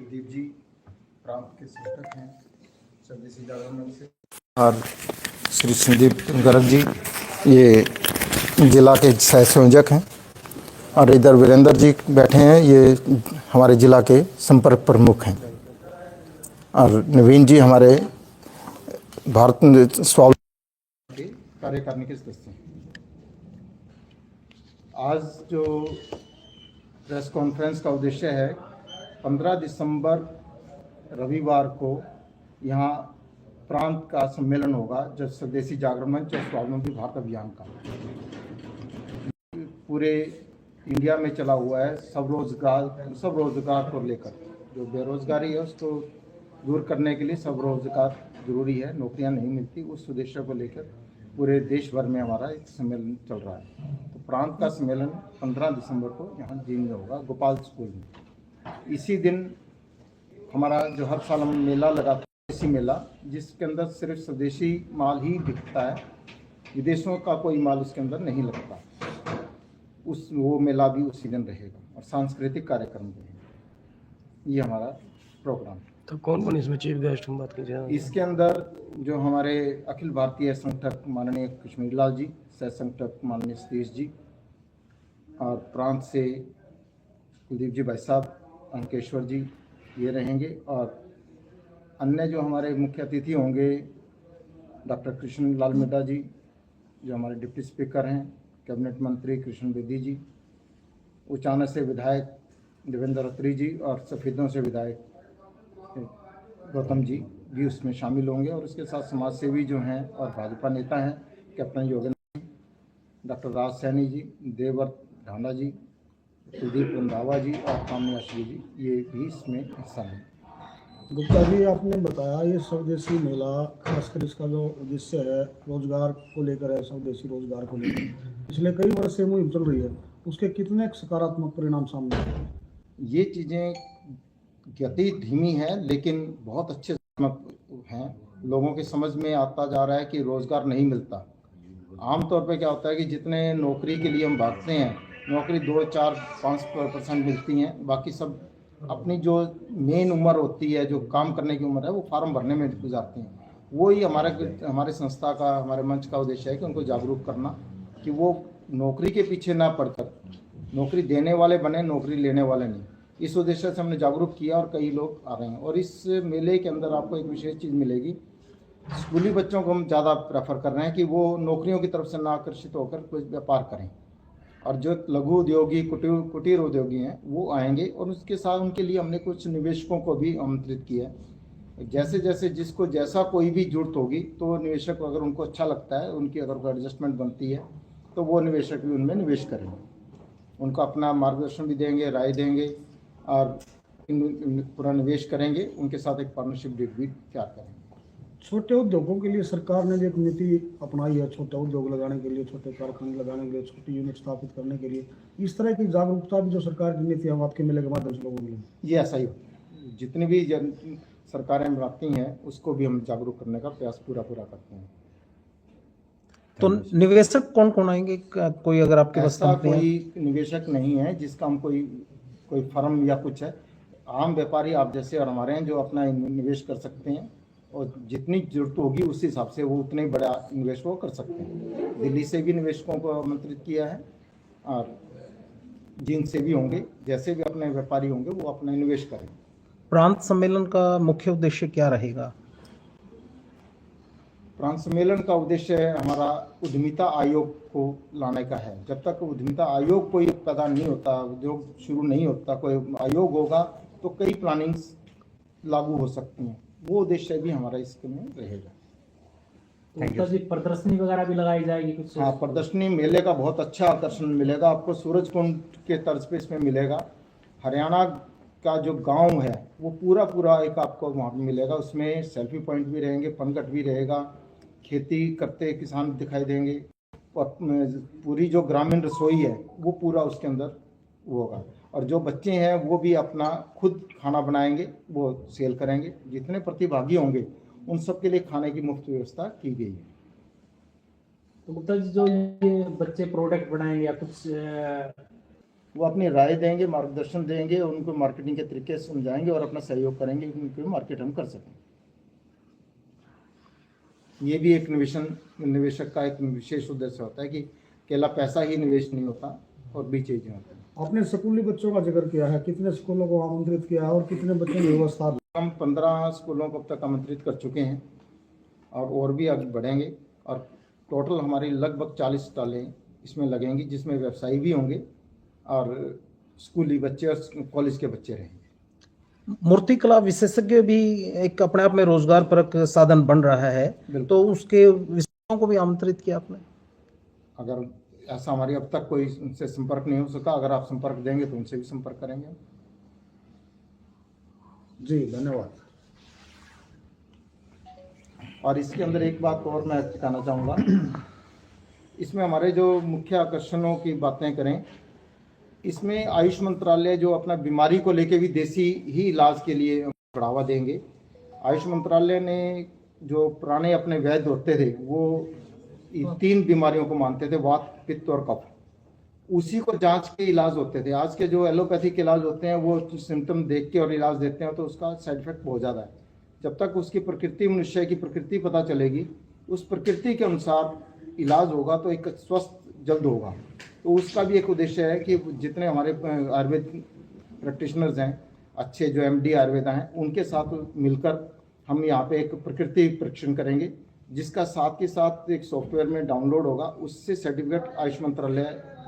कुलदीप जी प्रांत के संगठक हैं स्वदेशी जागरण मंच से, और श्री संदीप गर्ग जी ये जिला के सह संयोजक हैं, और इधर वीरेंद्र जी बैठे हैं, ये हमारे जिला के संपर्क प्रमुख हैं, और नवीन जी हमारे भारत स्वावलंबन कार्यकारिणी के सदस्य हैं। आज जो प्रेस कॉन्फ्रेंस का उद्देश्य है, 15 दिसंबर रविवार को यहाँ प्रांत का सम्मेलन होगा, जो स्वदेशी जागरण मंच और स्वावलंबी भारत अभियान का पूरे इंडिया में चला हुआ है। सब रोजगार को लेकर जो बेरोजगारी है उसको दूर करने के लिए सब रोजगार जरूरी है, नौकरियां नहीं मिलती, उस उद्देश्य को लेकर पूरे देश भर में हमारा एक सम्मेलन चल रहा है। तो प्रांत का सम्मेलन 15 दिसंबर को यहाँ जींद में होगा, गोपाल स्कूल में। इसी दिन हमारा जो हर साल हम मेला लगाते हैं, इसी मेला जिसके अंदर सिर्फ स्वदेशी माल ही बिकता है, विदेशों का कोई माल उसके अंदर नहीं लगता, वो मेला भी उसी दिन रहेगा और सांस्कृतिक कार्यक्रम भी है। ये हमारा प्रोग्राम। तो कौन कौन इसमें चीफ गेस्ट हम बात कीजिए? इसके अंदर जो हमारे अखिल भारतीय संगठक माननीय कश्मीर लाल जी, सह संगठक माननीय सतीश जी, और प्रांत से कुलदीप जी भाई साहब, अंकेश्वर जी ये रहेंगे, और अन्य जो हमारे मुख्य अतिथि होंगे डॉक्टर कृष्ण लाल मिड्डा जी जो हमारे डिप्टी स्पीकर हैं, कैबिनेट मंत्री कृष्ण बेदी जी, उचाना से विधायक देवेंद्र अत्री जी, और सफेदों से विधायक गौतम जी भी उसमें शामिल होंगे, और उसके साथ समाज सेवी जो हैं और भाजपा नेता हैं कैप्टन योगेंद्र, डॉक्टर राज सैनी जी, देवव्रत ढांडा जी, कुलदीप रंधावा जी और कामया श्री जी, ये भी इसमें हिस्सा हैं। गुप्ता जी, आपने बताया ये स्वदेशी मेला खासकर इसका जो उद्देश्य है रोजगार को लेकर है, स्वदेशी रोजगार को लेकर पिछले कई वर्ष से मुहिम चल रही है, उसके कितने सकारात्मक परिणाम सामने आए? ये चीज़ें गति धीमी है लेकिन बहुत अच्छे हैं, लोगों की समझ में आता जा रहा है कि रोज़गार नहीं मिलता। आमतौर पे क्या होता है कि जितने नौकरी के लिए हम भागते हैं, नौकरी 2, 4, 5% मिलती हैं, बाकी सब अपनी जो मेन उम्र होती है, जो काम करने की उम्र है, वो फार्म भरने में गुजारते हैं। वो ही हमारे संस्था का, हमारे मंच का उद्देश्य है कि उनको जागरूक करना कि वो नौकरी के पीछे ना पड़कर नौकरी देने वाले बने, नौकरी लेने वाले नहीं। इस उद्देश्य से हमने जागरूक किया और कई लोग आ रहे हैं। और इस मेले के अंदर आपको एक विशेष चीज़ मिलेगी, स्कूली बच्चों को हम ज़्यादा प्रेफर कर रहे हैं कि वो नौकरियों की तरफ से ना आकर्षित होकर कुछ व्यापार करें, और जो लघु उद्योगी, कुटीर उद्योगी हैं वो आएंगे, और उसके साथ उनके लिए हमने कुछ निवेशकों को भी आमंत्रित किया है। जैसे जैसे जिसको जैसा कोई भी जरूरत होगी तो निवेशक, अगर उनको अच्छा लगता है, उनकी अगर कोई एडजस्टमेंट बनती है तो वो निवेशक भी उनमें निवेश करेंगे, उनको अपना मार्गदर्शन भी देंगे, राय देंगे, और पूरा निवेश करेंगे, उनके साथ एक पार्टनरशिप डील भी तैयार करेंगे। छोटे उद्योगों के लिए सरकार ने एक नीति अपनाई है, छोटा उद्योग लगाने के लिए, छोटे कारखाने लगाने के लिए, छोटी यूनिट स्थापित करने के लिए, इस तरह की जागरूकता भी जो सरकार की नीति हम आपके मेले के माध्यम से लोगों को मिलेगी। ये ऐसा ही जितनी भी सरकारें बनाती हैं उसको भी हम जागरूक करने का प्रयास पूरा करते हैं। तो निवेशक कौन कौन आएंगे? कोई अगर आपके पास कोई निवेशक नहीं है जिसका हम कोई फर्म या कुछ है, आम व्यापारी आप जैसे और हमारे हैं जो अपना निवेश कर सकते हैं, और जितनी जरूरत होगी उस हिसाब से वो उतने बड़ा निवेश वो कर सकते हैं। दिल्ली से भी निवेशकों को आमंत्रित किया है, और जींद से भी होंगे, जैसे भी अपने व्यापारी होंगे वो अपना निवेश करेंगे। प्रांत सम्मेलन का मुख्य उद्देश्य क्या रहेगा? प्रांत सम्मेलन का उद्देश्य हमारा उद्यमिता आयोग को लाने का है। जब तक उद्यमिता आयोग कोई पैदा नहीं होता, उद्योग शुरू नहीं होता, कोई आयोग होगा तो कई प्लानिंग्स लागू हो सकती हैं, वो उद्देश्य भी हमारा इसमें रहेगा। तो जी प्रदर्शनी वगैरह भी लगाई जाएगी कुछ? हाँ, प्रदर्शनी मेले का बहुत अच्छा आकर्षण मिलेगा आपको, सूरज कुंड के तर्ज पे इसमें मिलेगा। हरियाणा का जो गांव है वो पूरा एक आपको वहाँ पे मिलेगा, उसमें सेल्फी पॉइंट भी रहेंगे, फनगट भी रहेगा, खेती करते किसान दिखाई देंगे, और पूरी जो ग्रामीण रसोई है वो पूरा उसके अंदर वो होगा, और जो बच्चे हैं वो भी अपना खुद खाना बनाएंगे, वो सेल करेंगे। जितने प्रतिभागी होंगे उन सब के लिए खाने की मुफ्त व्यवस्था की गई है। तो गुप्ता जी, जो ये बच्चे प्रोडक्ट बनाएंगे या कुछ वो अपनी राय देंगे, मार्गदर्शन देंगे, उनको मार्केटिंग के तरीके से समझाएंगे और अपना सहयोग करेंगे कि उनको मार्केट हम कर सकें। ये भी एक निवेशक का एक विशेष उद्देश्य होता है कि केवल पैसा ही निवेश नहीं होता और भी चीज़ें होती हैं। आपने स्कूली बच्चों का जिक्र किया है, कितने स्कूलों को आमंत्रित किया है और कितने बच्चों की व्यवस्था? हम 15 स्कूलों को अब तक आमंत्रित कर चुके हैं और भी आगे बढ़ेंगे और टोटल हमारी लगभग 40 स्टॉलें इसमें लगेंगी, जिसमें व्यवसायी भी होंगे और स्कूली बच्चे और कॉलेज के बच्चे रहेंगे। मूर्तिकला विशेषज्ञ भी एक अपने आप में रोजगार परक साधन बन रहा है, तो उसके विशेषज्ञों को भी आमंत्रित किया आपने? अगर ऐसा हमारी अब तक कोई उनसे संपर्क नहीं हो सका, अगर आप संपर्क देंगे तो उनसे भी संपर्क करेंगे। जी धन्यवाद। और इसके अंदर एक बात और मैं कहना चाहूँगा, इसमें हमारे जो मुख्य आकर्षणों की बातें करें, इसमें आयुष मंत्रालय जो अपना बीमारी को लेके भी देसी ही इलाज के लिए बढ़ावा देंगे। आयुष मंत्रालय ने जो पुराने अपने वैद्य होते थे वो 3 बीमारियों को मानते थे, वात, पित्त और कफ, उसी को जांच के इलाज होते थे। आज के जो एलोपैथिक इलाज होते हैं वो सिम्टम देख के और इलाज देते हैं, तो उसका साइड इफेक्ट बहुत ज़्यादा है। जब तक उसकी प्रकृति, मनुष्य की प्रकृति पता चलेगी, उस प्रकृति के अनुसार इलाज होगा तो एक स्वस्थ जल्द होगा। तो उसका भी एक उद्देश्य है कि जितने हमारे आयुर्वेद प्रैक्टिशनर्स हैं, अच्छे जो MD आयुर्वेदा हैं, उनके साथ मिलकर हम यहाँ पे एक प्रकृति परीक्षण करेंगे, जिसका साथ के साथ एक सॉफ्टवेयर में डाउनलोड होगा। उससे सर्टिफिकेट आयुष मंत्रालय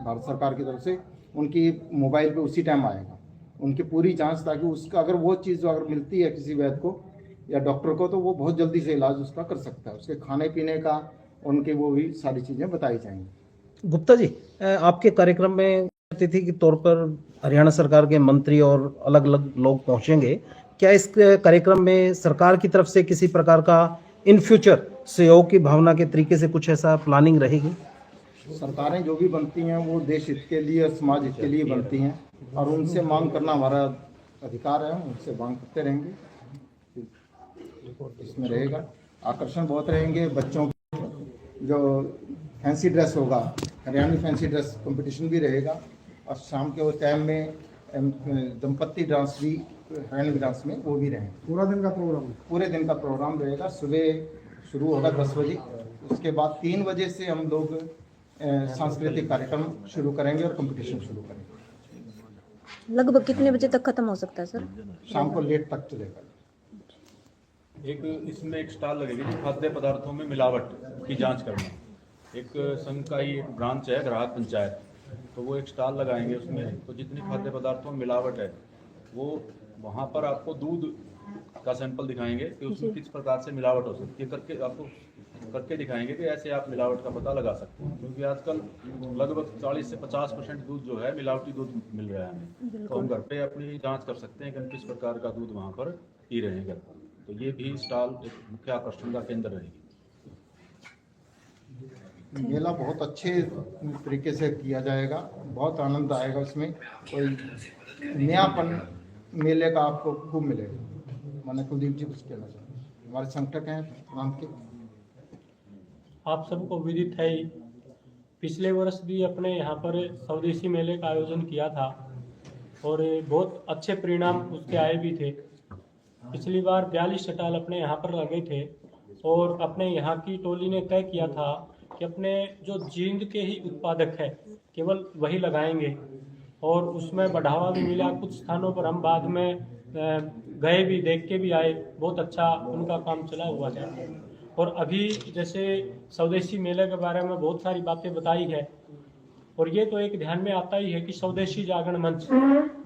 भारत सरकार की तरफ से उनकी मोबाइल पे उसी टाइम आएगा, उनकी पूरी जांच, ताकि उसका अगर वो चीज़ अगर मिलती है किसी वैद्य को या डॉक्टर को, तो वो बहुत जल्दी से इलाज उसका कर सकता है। उसके खाने पीने का, उनके वो भी सारी चीज़ें बताई जाएंगी। गुप्ता जी, आपके कार्यक्रम में अतिथि के तौर पर हरियाणा सरकार के मंत्री और अलग अलग लोग पहुंचेंगे। क्या इस कार्यक्रम में सरकार की तरफ से किसी प्रकार का इन फ्यूचर सहयोग की भावना के तरीके से कुछ ऐसा प्लानिंग रहेगी? सरकारें जो भी बनती हैं वो देश हित के लिए और समाज हित के लिए बनती हैं, और उनसे मांग करना हमारा अधिकार है, उनसे मांग करते रहेंगे। इसमें रहेगा आकर्षण बहुत रहेंगे। बच्चों की जो फैंसी ड्रेस होगा, हरियाणवी फैंसी ड्रेस कंपटीशन भी रहेगा, और शाम के उस टाइम में दंपत्ति डांस भी, हरियाणवी डांस में वो भी रहेंगे। पूरा दिन का प्रोग्राम? पूरे दिन का प्रोग्राम रहेगा। सुबह शुरू होगा 10 बजे, उसके बाद 3 बजे से हम लोग सांस्कृतिक कार्यक्रम शुरू करेंगे और कंपटीशन शुरू करेंगे। लगभग कितने बजे तक खत्म हो सकता है सर? शाम को लेट तक चलेगा। एक इसमें एक स्टॉल लगेगी जो खाद्य पदार्थों में मिलावट की जांच करना। एक संघ का ही एक ब्रांच है ग्राहक पंचायत, तो वो एक स्टॉल लगाएंगे उसमें, तो जितनी खाद्य पदार्थों में मिलावट है वो वहाँ पर आपको दूध का सैंपल दिखाएंगे कि उसमें किस प्रकार से मिलावट हो सकती है, करके आपको करके दिखाएंगे कि ऐसे आप मिलावट का पता लगा सकते हैं। क्योंकि आजकल लगभग 40 से 50% दूध जो है मिलावटी दूध मिल रहा है हमें, तो हम घर पे अपनी जांच कर सकते हैं कि हम किस प्रकार का दूध वहाँ पर पी रहे हैं घर पर। तो ये भी स्टॉल एक मुख्य आकर्षण का केंद्र रहेगी। मेला बहुत अच्छे तरीके से किया जाएगा, बहुत आनंद आएगा उसमें, कोई नयापन मेले का आपको खूब मिलेगा। मैंने कुलदीप जी कुछ कहना चाहिए, हमारे संगठक हैं नाम के। आप सबको विदित है ही, पिछले वर्ष भी अपने यहाँ पर स्वदेशी मेले का आयोजन किया था और बहुत अच्छे परिणाम उसके आए भी थे। पिछली बार 42 स्टॉल अपने यहाँ पर लगे थे और अपने यहाँ की टोली ने तय किया था कि अपने जो जींद के ही उत्पादक है केवल वही लगाएंगे, और उसमें बढ़ावा भी मिला। कुछ स्थानों पर हम बाद में गए भी, देख के भी आए, बहुत अच्छा उनका काम चला हुआ है। और अभी जैसे स्वदेशी मेले के बारे में बहुत सारी बातें बताई है, और ये तो एक ध्यान में आता ही है कि स्वदेशी जागरण मंच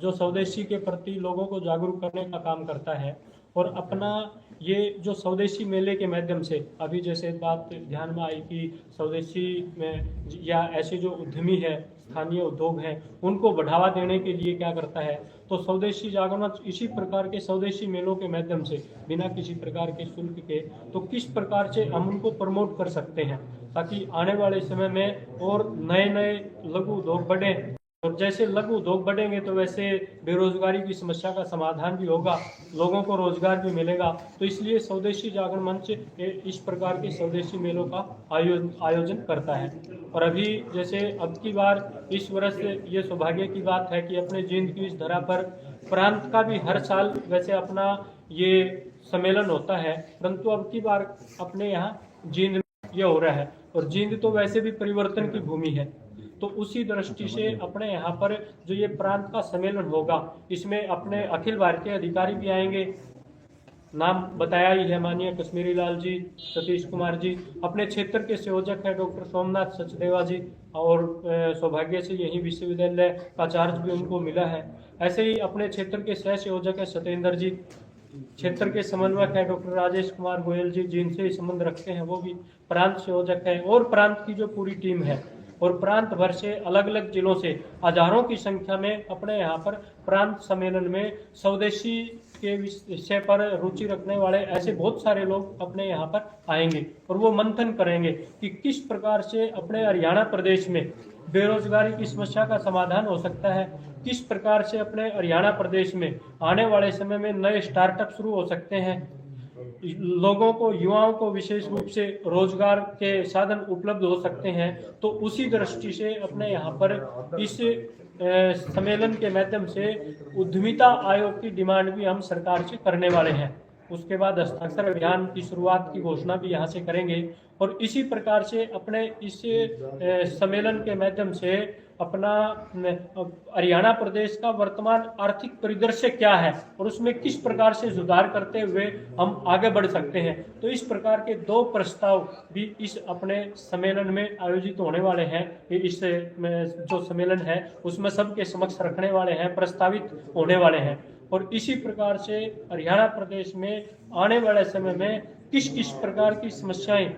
जो स्वदेशी के प्रति लोगों को जागरूक करने का काम करता है, और अपना ये जो स्वदेशी मेले के माध्यम से अभी जैसे बात ध्यान में आई कि स्वदेशी में या ऐसे जो उद्यमी है, स्थानीय उद्योग हैं, उनको बढ़ावा देने के लिए क्या करता है, तो स्वदेशी जागरण मंच इसी प्रकार के स्वदेशी मेलों के माध्यम से बिना किसी प्रकार के शुल्क के तो किस प्रकार से हम उनको प्रमोट कर सकते हैं, ताकि आने वाले समय में और नए नए लघु उद्योग बढ़े। और जैसे लघु उद्योग बढ़ेंगे तो वैसे बेरोजगारी की समस्या का समाधान भी होगा, लोगों को रोजगार भी मिलेगा। तो इसलिए स्वदेशी जागरण मंच इस प्रकार के स्वदेशी मेलों का आयोजन करता है। और अभी जैसे अब की बार इस वर्ष ये सौभाग्य की बात है कि अपने जींद की इस धरा पर प्रांत का भी हर साल वैसे अपना ये सम्मेलन होता है, परंतु अब की बार अपने यहाँ जींद में ये हो रहा है। और जींद तो वैसे भी परिवर्तन की भूमि है, तो उसी दृष्टि से अपने यहाँ पर जो ये प्रांत का सम्मेलन होगा, इसमें अपने अखिल भारतीय अधिकारी भी आएंगे। नाम बताया ही है, माननीय कश्मीरी लाल जी, सतीश कुमार जी। अपने क्षेत्र के संयोजक है डॉक्टर सोमनाथ सचदेवा जी, और सौभाग्य से यही विश्वविद्यालय का चार्ज भी उनको मिला है। ऐसे ही अपने क्षेत्र के सह संयोजक है सत्येंद्र जी, क्षेत्र के समन्वयक है डॉक्टर राजेश कुमार गोयल जी, जिनसे संबंध रखते हैं, वो भी प्रांत संयोजक है। और प्रांत की जो पूरी टीम है, और प्रांत भर से अलग अलग जिलों से हजारों की संख्या में अपने यहाँ पर प्रांत सम्मेलन में स्वदेशी के विषय पर रुचि रखने वाले ऐसे बहुत सारे लोग अपने यहाँ पर आएंगे, और वो मंथन करेंगे कि किस प्रकार से अपने हरियाणा प्रदेश में बेरोजगारी की समस्या का समाधान हो सकता है, किस प्रकार से अपने हरियाणा प्रदेश में आने वाले समय में नए स्टार्टअप शुरू हो सकते हैं, लोगों को, युवाओं को विशेष रूप से रोजगार के साधन उपलब्ध हो सकते हैं। तो उसी दृष्टि से अपने यहाँ पर इस सम्मेलन के माध्यम से उद्यमिता आयोग की डिमांड भी हम सरकार से करने वाले हैं। उसके बाद हस्ताक्षर अभियान की शुरुआत की घोषणा भी यहाँ से करेंगे। और इसी प्रकार से अपने इस सम्मेलन के माध्यम से अपना हरियाणा प्रदेश का वर्तमान आर्थिक परिदृश्य क्या है और उसमें किस प्रकार से सुधार करते हुए हम आगे बढ़ सकते हैं, तो इस प्रकार के 2 प्रस्ताव भी इस अपने सम्मेलन में आयोजित होने वाले हैं। इस जो सम्मेलन है उसमें सबके समक्ष रखने वाले हैं, प्रस्तावित होने वाले हैं। और इसी प्रकार से हरियाणा प्रदेश में आने वाले समय में किस किस प्रकार की समस्याएं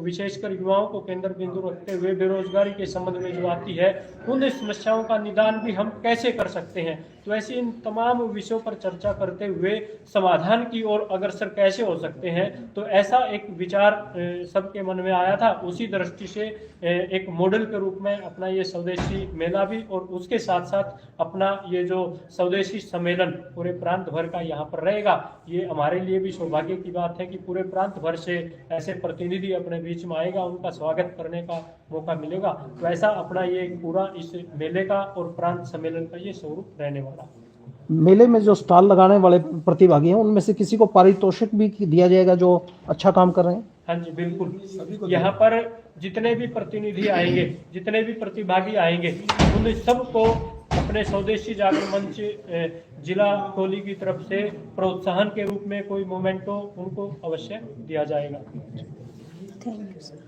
विशेषकर युवाओं को केंद्र बिंदु रखते हुए बेरोजगारी के संबंध में जो आती है, उन समस्याओं का निदान भी हम कैसे कर सकते हैं। तो ऐसे इन तमाम विषयों पर चर्चा करते हुए समाधान की ओर अग्रसर कैसे हो सकते हैं, तो ऐसा एक विचार सबके मन में आया था। उसी दृष्टि से एक मॉडल के रूप में अपना ये स्वदेशी मेला भी और उसके साथ साथ अपना ये जो स्वदेशी सम्मेलन पूरे प्रांत भर का यहाँ पर रहेगा। ये हमारे लिए भी सौभाग्य की बात है कि पूरे प्रांत भर से ऐसे प्रतिनिधि अपने बीच में आएगा, उनका स्वागत करने का मौका मिलेगा। तो ऐसा अपना ये पूरा इस मेले का और प्रांत सम्मेलन का ये स्वरूप रहने वाला। मेले में जो स्टॉल लगाने वाले प्रतिभागी हैं उनमें से किसी को पारितोषिक भी दिया जाएगा जो अच्छा काम कर रहे हैं? हाँ जी बिल्कुल। यहाँ पर जितने भी प्रतिनिधि आएंगे, जितने भी प्रतिभागी आएंगे, उन सबको अपने स्वदेशी जागरण मंच जिला कोहली की तरफ से प्रोत्साहन के रूप में कोई मोमेंटो उनको अवश्य दिया जाएगा। Thank you sir.